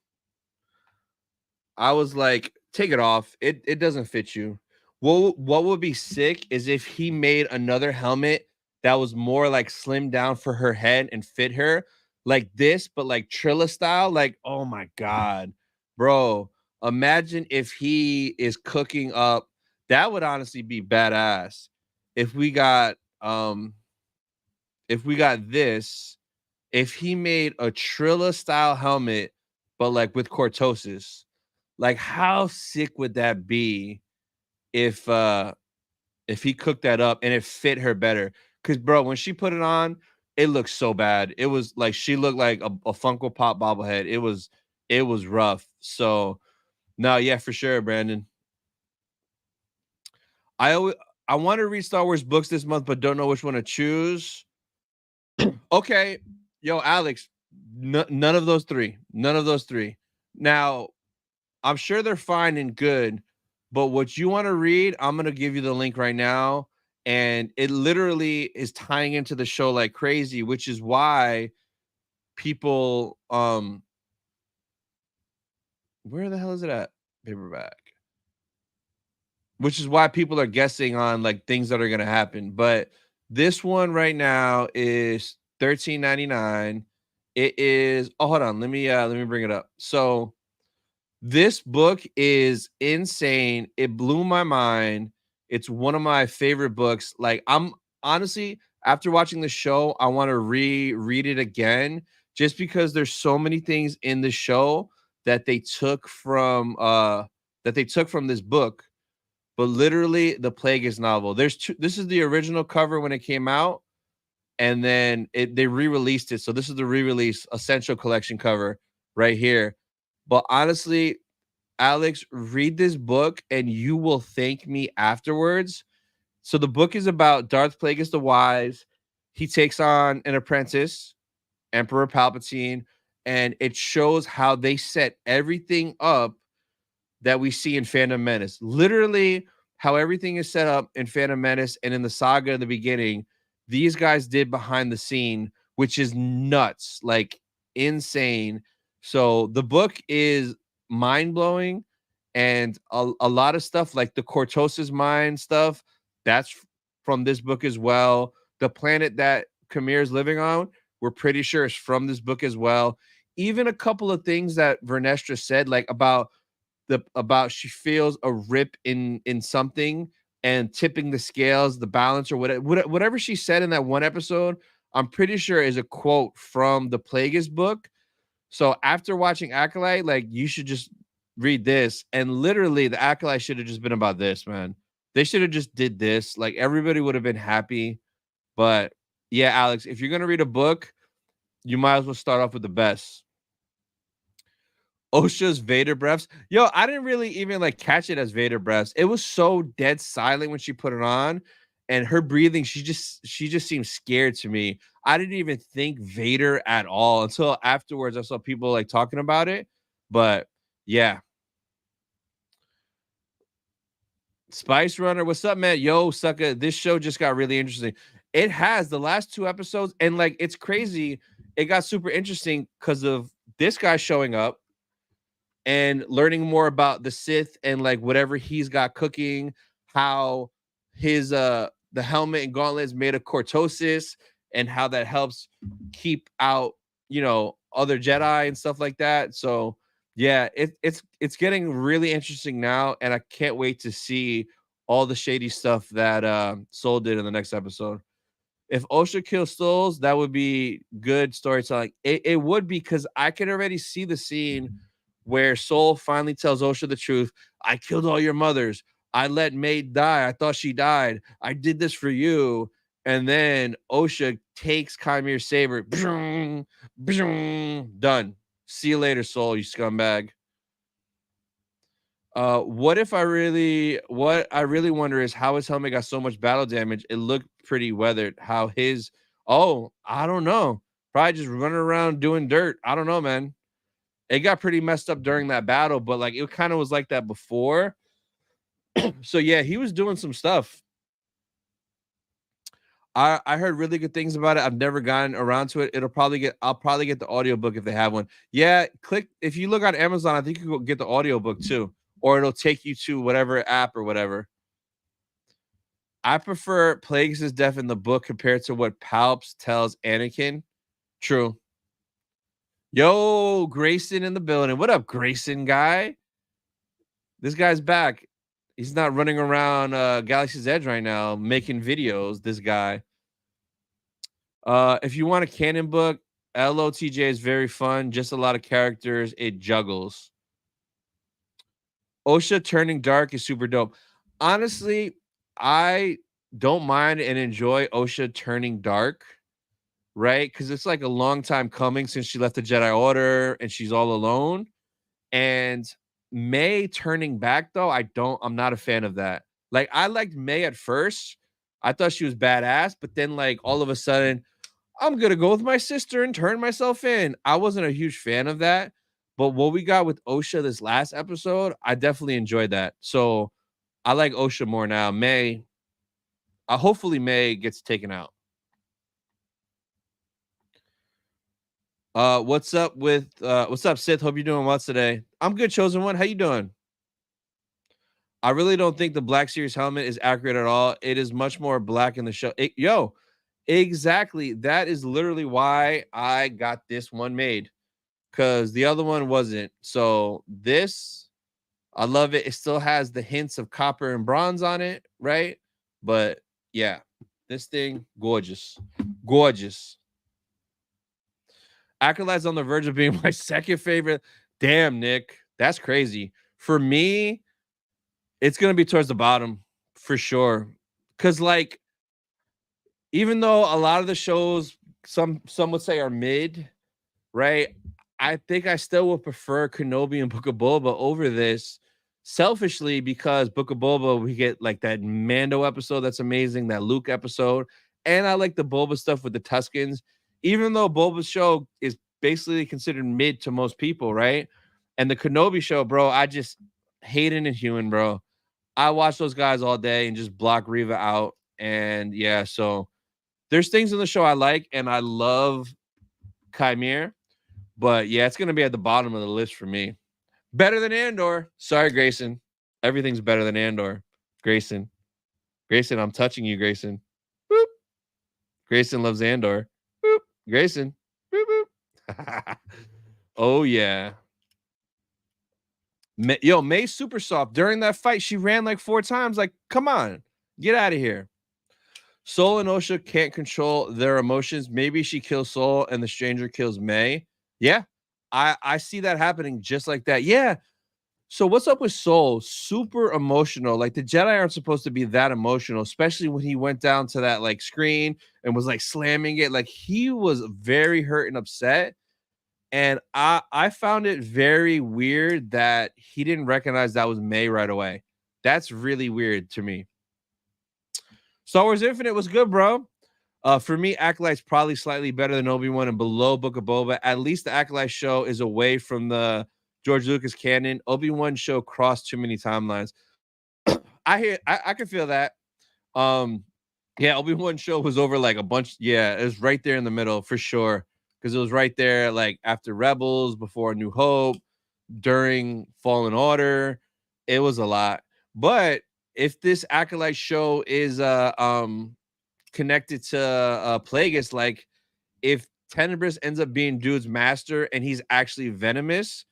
I was like, take it off. It doesn't fit you. What would be sick is if he made another helmet that was more like slimmed down for her head and fit her like this, but like Trilla style. Like, oh my god, bro! Imagine if he is cooking up. That would honestly be badass. If we got this, if he made a Trilla style helmet, but like with Cortosis. Like, how sick would that be if he cooked that up and it fit her better? Because bro, when she put it on, it looked so bad. It was like she looked like a Funko Pop bobblehead. It was rough. So no, yeah, for sure, Brandon. I want to read Star Wars books this month, but don't know which one to choose. Okay, yo, Alex, none of those three. None of those three. Now, I'm sure they're fine and good, but what you want to read, I'm going to give you the link right now. And it literally is tying into the show like crazy, which is why people, where the hell is it at? Paperback. Which is why people are guessing on like things that are going to happen. But this one right now is $13.99. It is, oh, hold on. Let me bring it up. So, this book is insane. It blew my mind. It's one of my favorite books. Like, I'm honestly, after watching the show, I want to reread it again just because there's so many things in the show that they took from this book but literally the Plagueis novel. There's two. This is the original cover when it came out, and then they re-released it. So this is the re-release Essential Collection cover right here. But honestly, Alex, read this book and you will thank me afterwards. So the book is about Darth Plagueis the Wise. He takes on an apprentice, Emperor Palpatine, and it shows how they set everything up that we see in Phantom Menace. Literally, how everything is set up in Phantom Menace and in the saga in the beginning, these guys did behind the scene, which is nuts, like insane. So the book is mind blowing, and a lot of stuff like the Cortosis mine stuff, that's from this book as well. The planet that Qimir is living on, we're pretty sure is from this book as well. Even a couple of things that Vernestra said, like about she feels a rip in something and tipping the scales, the balance, or whatever she said in that one episode, I'm pretty sure is a quote from the Plagueis book. So after watching Acolyte, like, you should just read this. And literally the Acolyte should have just been about this, man. They should have just did this. Like, everybody would have been happy. But yeah, Alex, if you're gonna read a book, you might as well start off with the best. Osha's Vader breaths. Yo, I didn't really even like catch it as Vader breaths. It was so dead silent when she put it on, and her breathing, she just seemed scared to me. I didn't even think Vader at all until afterwards. I saw people like talking about it. But yeah. Spice Runner, what's up, man? Yo, sucker. This show just got really interesting. It has the last 2 episodes, and like it's crazy. It got super interesting because of this guy showing up and learning more about the Sith and like whatever he's got cooking, how his the helmet and gauntlets made of Cortosis, and how that helps keep out, other Jedi and stuff like that. So yeah, it's getting really interesting now, and I can't wait to see all the shady stuff that Soul did in the next episode. If Osha kills Souls, that would be good storytelling. It would be, because I can already see the scene where Soul finally tells Osha the truth. I killed all your mothers. I let Maid die. I thought she died. I did this for you. And then Osha takes Chimir's saber. Done. See you later, Soul, you scumbag. What I really wonder is how his helmet got so much battle damage. It looked pretty weathered. I don't know. Probably just running around doing dirt. I don't know, man. It got pretty messed up during that battle, but like it kind of was like that before. So yeah, he was doing some stuff. I heard really good things about it. I've never gotten around to it. I'll probably get the audiobook if they have one. Yeah, if you look on Amazon, I think you can go get the audiobook too, or it'll take you to whatever app or whatever. I prefer Plagueis' death in the book compared to what Palps tells Anakin. True. Yo, Grayson in the building. What up, Grayson guy? This guy's back. He's not running around Galaxy's Edge right now making videos. This guy. If you want a canon book, LOTJ is very fun. Just a lot of characters. It juggles. Osha turning dark is super dope. Honestly, I don't mind and enjoy Osha turning dark, right? Because it's like a long time coming since she left the Jedi Order and she's all alone. And May turning back, though, I'm not a fan of that. Like, I liked May at first. I thought she was badass, but then like all of a sudden, I'm gonna go with my sister and turn myself in. I wasn't a huge fan of that. But what we got with Osha this last episode, I definitely enjoyed that. So I like Osha more now. Hopefully May gets taken out. What's up, Sith? Hope you're doing well today. I'm good, Chosen One. How you doing? I really don't think the Black Series helmet is accurate at all. It is much more black in the show. Exactly. That is literally why I got this one made, because the other one wasn't. So this, I love it. It still has the hints of copper and bronze on it, right? But yeah, this thing, gorgeous. Gorgeous. Acolyte's on the verge of being my second favorite. Damn, Nick. That's crazy. For me, It's gonna be towards the bottom for sure. Cause like, even though a lot of the shows, some would say are mid, right? I think I still would prefer Kenobi and Book of Boba over this, selfishly, because Book of Boba, we get like that Mando episode that's amazing, that Luke episode, and I like the Boba stuff with the Tuscans, even though Boba's show is basically considered mid to most people, right? And the Kenobi show, bro, I just Hayden and Hewan, bro. I watch those guys all day and just block Riva out. And yeah, so there's things in the show I like, and I love Qimir, but yeah, it's gonna be at the bottom of the list for me. Better than Andor. Sorry, Grayson. Everything's better than Andor. Grayson. Grayson, I'm touching you, Grayson. Boop. Grayson loves Andor. Boop. Grayson. Boop, boop. Oh yeah. Yo, May's super soft. During that fight, she ran like 4 times. Like, come on, get out of here. Soul and Osha can't control their emotions. Maybe she kills Soul and the stranger kills May. Yeah, I see that happening just like that. Yeah. So what's up with Soul? Super emotional. Like, the Jedi aren't supposed to be that emotional, especially when he went down to that like screen and was like slamming it. Like, he was very hurt and upset. And I found it very weird that he didn't recognize that was May right away. That's really weird to me. Star Wars Infinite was good, bro. For me, Acolyte's probably slightly better than Obi-Wan and below Book of Boba. At least the Acolyte show is away from the George Lucas canon. Obi-Wan show crossed too many timelines. I can feel that. Yeah, Obi-Wan show was over like a bunch. Yeah, it was right there in the middle for sure. Because it was right there, like after Rebels, before New Hope, during Fallen Order. It was a lot. But if this Acolyte show is connected to Plagueis, like if Tenebrous ends up being Dude's master and he's actually venomous,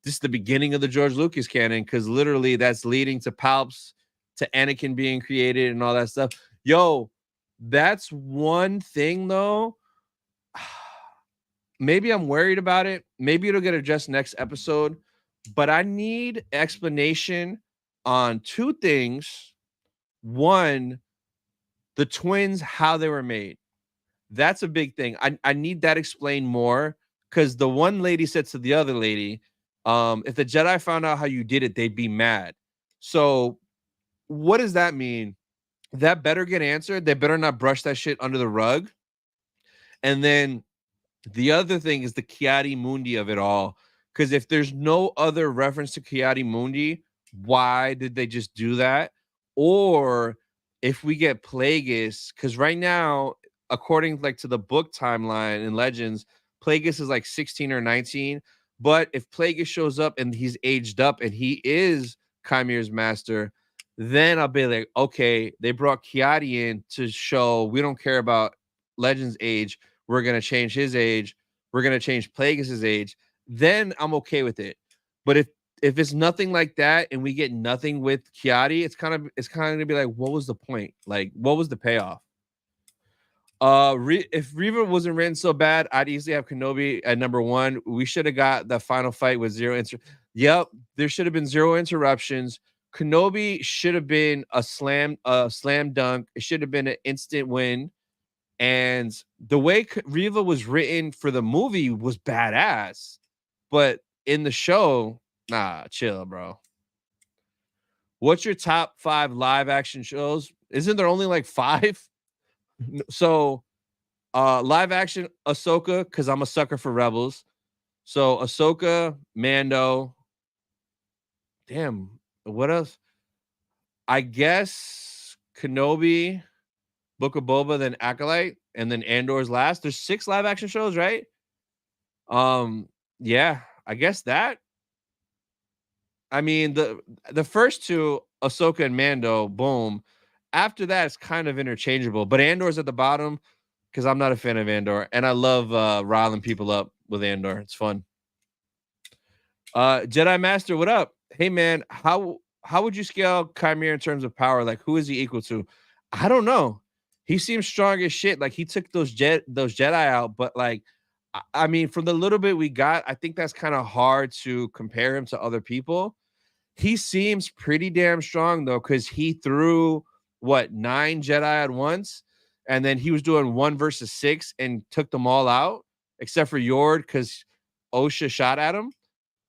this is the beginning of the George Lucas canon, because literally that's leading to Palps, to Anakin being created and all that stuff. Yo, that's one thing though. Maybe I'm worried about it. Maybe it'll get addressed next episode, but I need explanation on 2 things. One, the twins, how they were made. That's a big thing. I need that explained more, because the one lady said to the other lady, if the Jedi found out how you did it, they'd be mad. So what does that mean? That better get answered. They better not brush that shit under the rug. And then the other thing is the Chiari Mundi of it all. Because if there's no other reference to Chiari Mundi, why did they just do that? Or if we get Plagueis, because right now, according like to the book timeline in Legends, Plagueis is like 16 or 19. But if Plagueis shows up and he's aged up and he is Chimir's master, then I'll be like, okay, they brought Chiari in to show we don't care about Legends age. We're going to change his age. We're going to change Plagueis' age. Then I'm okay with it. But if it's nothing like that and we get nothing with Chiari, it's kind of going to be like, what was the point? Like, what was the payoff? If Reva wasn't written so bad, I'd easily have Kenobi at number 1. We should have got the final fight with Yep, there should have been 0 interruptions. Kenobi should have been a slam dunk. It should have been an instant win. And the way Reva was written for the movie was badass, but in the show, nah, chill, bro. What's your top 5 live action shows? Isn't there only like 5? So, live action Ahsoka, because I'm a sucker for Rebels. So Ahsoka, Mando. Damn, what else? I guess Kenobi, Book of Boba, then Acolyte, and then Andor's last. There's 6 live action shows, right? Yeah, I guess that. I mean, the first 2, Ahsoka and Mando, boom. After that, it's kind of interchangeable. But Andor's at the bottom because I'm not a fan of Andor, and I love riling people up with Andor. It's fun. Jedi Master, what up? Hey man, how would you scale Qimir in terms of power? Like, who is he equal to? I don't know. He seems strong as shit. Like, he took those Jedi out, but like, I mean, from the little bit we got, I think that's kind of hard to compare him to other people. He seems pretty damn strong though, because he threw what 9 Jedi at once, and then he was doing 1 versus 6 and took them all out, except for Yord, because OSHA shot at him.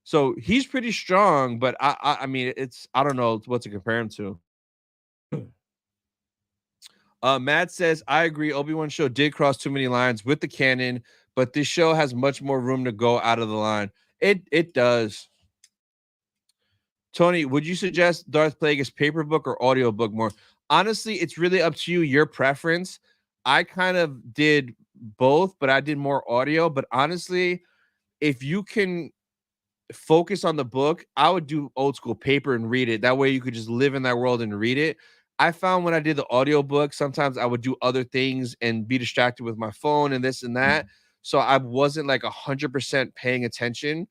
So he's pretty strong, but I mean it's I don't know what to compare him to. Matt says, I agree. Obi-Wan show did cross too many lines with the canon, but this show has much more room to go out of the line. It does. Tony, would you suggest Darth Plagueis paper book or audiobook more? Honestly, it's really up to you, your preference. I kind of did both, but I did more audio. But honestly, if you can focus on the book, I would do old school paper and read it. That way you could just live in that world and read it. I found when I did the audiobook, sometimes I would do other things and be distracted with my phone and this and that. So I wasn't like 100% paying attention.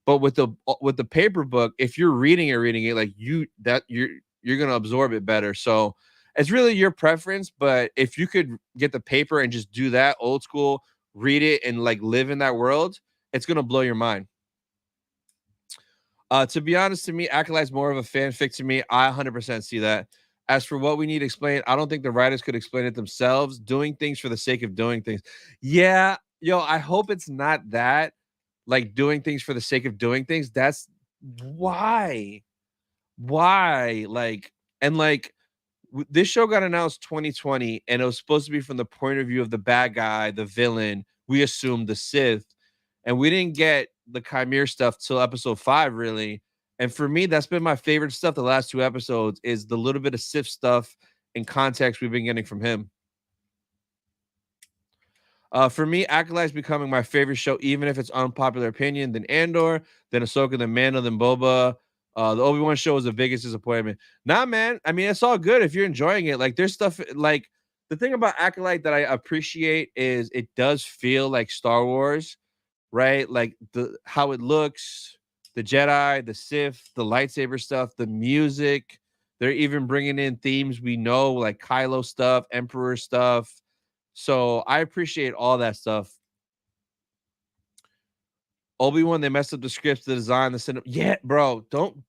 But with the paper book, if you're reading it like you're gonna absorb it better. So it's really your preference. But if you could get the paper and just do that old school, read it and like live in that world, it's gonna blow your mind. To be honest, to me, Acolyte's more of a fanfic to me. I 100% see that. As for what we need explained, I don't think the writers could explain it themselves. Doing things for the sake of doing things. Yeah, yo, I hope it's not that. Like doing things for the sake of doing things. That's why. Why? Like, and like this show got announced 2020, and it was supposed to be from the point of view of the bad guy, the villain. We assumed the Sith, and we didn't get the Qimir stuff till episode 5, really. And for me, that's been my favorite stuff. The last 2 episodes is the little bit of Sith stuff and context we've been getting from him. For me, Acolyte's becoming my favorite show, even if it's unpopular opinion. Then Andor, then Ahsoka, then Mando, then Boba. The Obi-Wan show was the biggest disappointment. Nah, man. I mean, it's all good if you're enjoying it. Like, there's stuff like the thing about Acolyte that I appreciate is it does feel like Star Wars, right? Like the how it looks, the Jedi, the Sith, the lightsaber stuff, the music. They're even bringing in themes we know, like Kylo stuff, Emperor stuff. So I appreciate all that stuff. Obi-Wan, they messed up the scripts, the design, the cinema. Yeah, bro, don't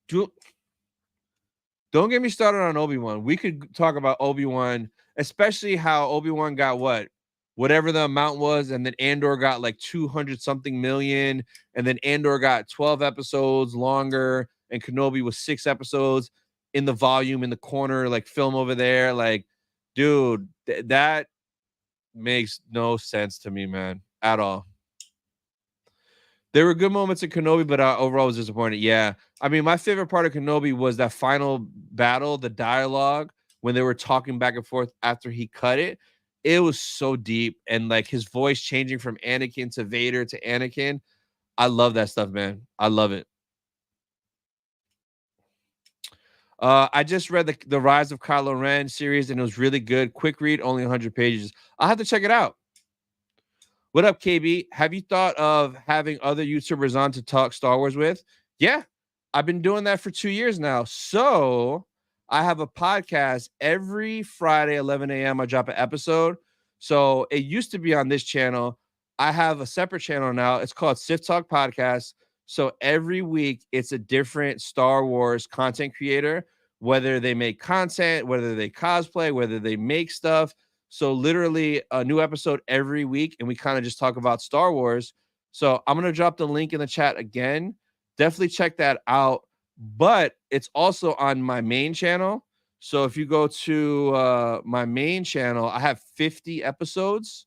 get me started on Obi-Wan. We could talk about Obi-Wan, especially how Obi-Wan got whatever the amount was, and then Andor got like 200 something million, and then Andor got 12 episodes longer, and Kenobi was 6 episodes in the volume in the corner, like film over there. Like, dude, that makes no sense to me, man, at all. There were good moments in Kenobi, but I overall was disappointed. Yeah. I mean, my favorite part of Kenobi was that final battle, the dialogue when they were talking back and forth after he cut it. It was so deep, and like his voice changing from Anakin to Vader to Anakin. I love that stuff, man. I love it. I just read the Rise of Kylo Ren series, and it was really good. Quick read, only 100 pages. I'll have to check it out. What up, KB? Have you thought of having other YouTubers on to talk Star Wars with? Yeah, I've been doing that for 2 years now. So I have a podcast every Friday, 11 a.m. I drop an episode. So it used to be on this channel. I have a separate channel now. It's called Sith Talk Podcast. So every week, it's a different Star Wars content creator, whether they make content, whether they cosplay, whether they make stuff. So literally a new episode every week, and we kind of just talk about Star Wars. So I'm gonna drop the link in the chat again. Definitely check that out. But it's also on my main channel. So if you go to my main channel, I have 50 episodes.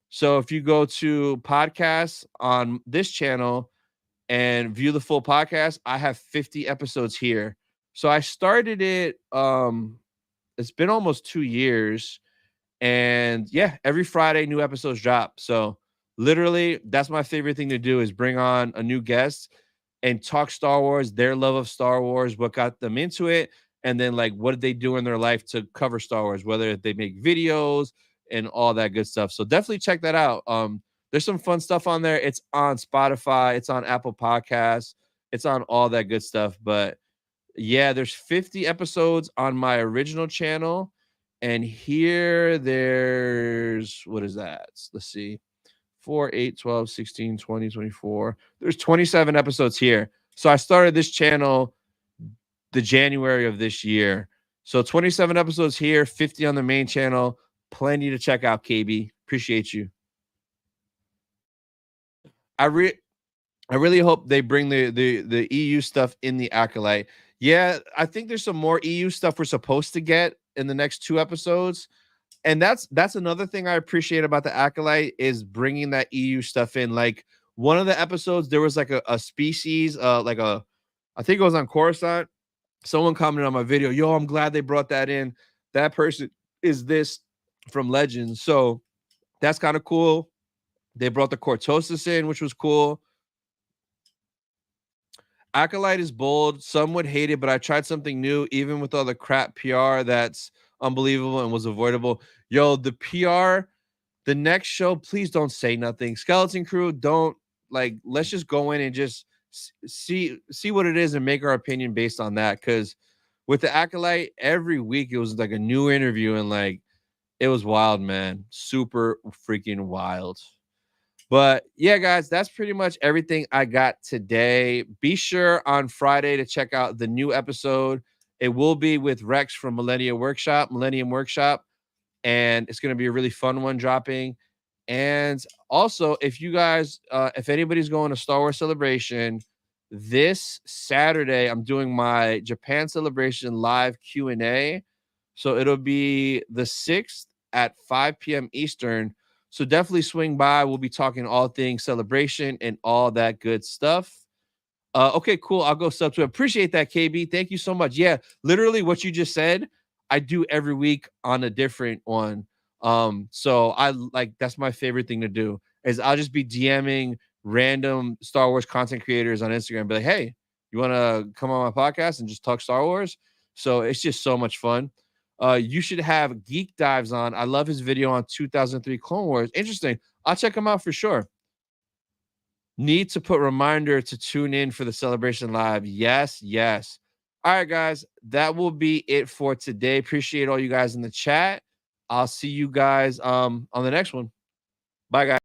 So if you go to podcasts on this channel and view the full podcast, I have 50 episodes here. So I started it. It's been almost 2 years. And yeah, every Friday new episodes drop. So literally, that's my favorite thing to do is bring on a new guest and talk Star Wars, their love of Star Wars, what got them into it, and then like what did they do in their life to cover Star Wars, whether they make videos and all that good stuff. So definitely check that out. There's some fun stuff on there. It's on Spotify, it's on Apple Podcasts, it's on all that good stuff. But yeah, there's 50 episodes on my original channel. And here there's, what is that? Let's see. 4, 8, 12, 16, 20, 24. There's 27 episodes here. So I started this channel the January of this year. So 27 episodes here, 50 on the main channel. Plenty to check out, KB. Appreciate you. I re I really hope they bring the EU stuff in the Acolyte. Yeah, I think there's some more EU stuff we're supposed to get in the next 2 episodes. And that's another thing I appreciate about the Acolyte is bringing that EU stuff in. Like one of the episodes, there was like a species, I think it was on Coruscant. Someone commented on my video, yo, I'm glad they brought that in. That person is this from Legends. So that's kind of cool. They brought the Cortosis in, which was cool. Acolyte is bold. Some would hate it, but I tried something new, even with all the crap PR that's unbelievable and was avoidable. Yo, the PR, the next show, please don't say nothing. Skeleton Crew, don't let's just go in and just see what it is and make our opinion based on that. Because with the Acolyte, every week it was like a new interview and it was wild, man. Super freaking wild. But yeah, guys, that's pretty much everything I got today. Be sure on Friday to check out the new episode. It will be with Rex from Millennium Workshop, and it's going to be a really fun one dropping. And also, if you guys, if anybody's going to Star Wars Celebration this Saturday, I'm doing my Japan Celebration live Q&A. So it'll be the 6th at 5 p.m. Eastern. So definitely swing by. We'll be talking all things celebration and all that good stuff. Okay, cool. I'll go sub to it. Appreciate that, KB. Thank you so much. Yeah, literally what you just said, I do every week on a different one. So that's my favorite thing to do is I'll just be DMing random Star Wars content creators on Instagram, be like, hey, you want to come on my podcast and just talk Star Wars? So it's just so much fun. You should have Geek Dives on. I love his video on 2003 Clone Wars. Interesting. I'll check him out for sure. Need to put reminder to tune in for the celebration live. Yes, yes. All right, guys. That will be it for today. Appreciate all you guys in the chat. I'll see you guys on the next one. Bye, guys.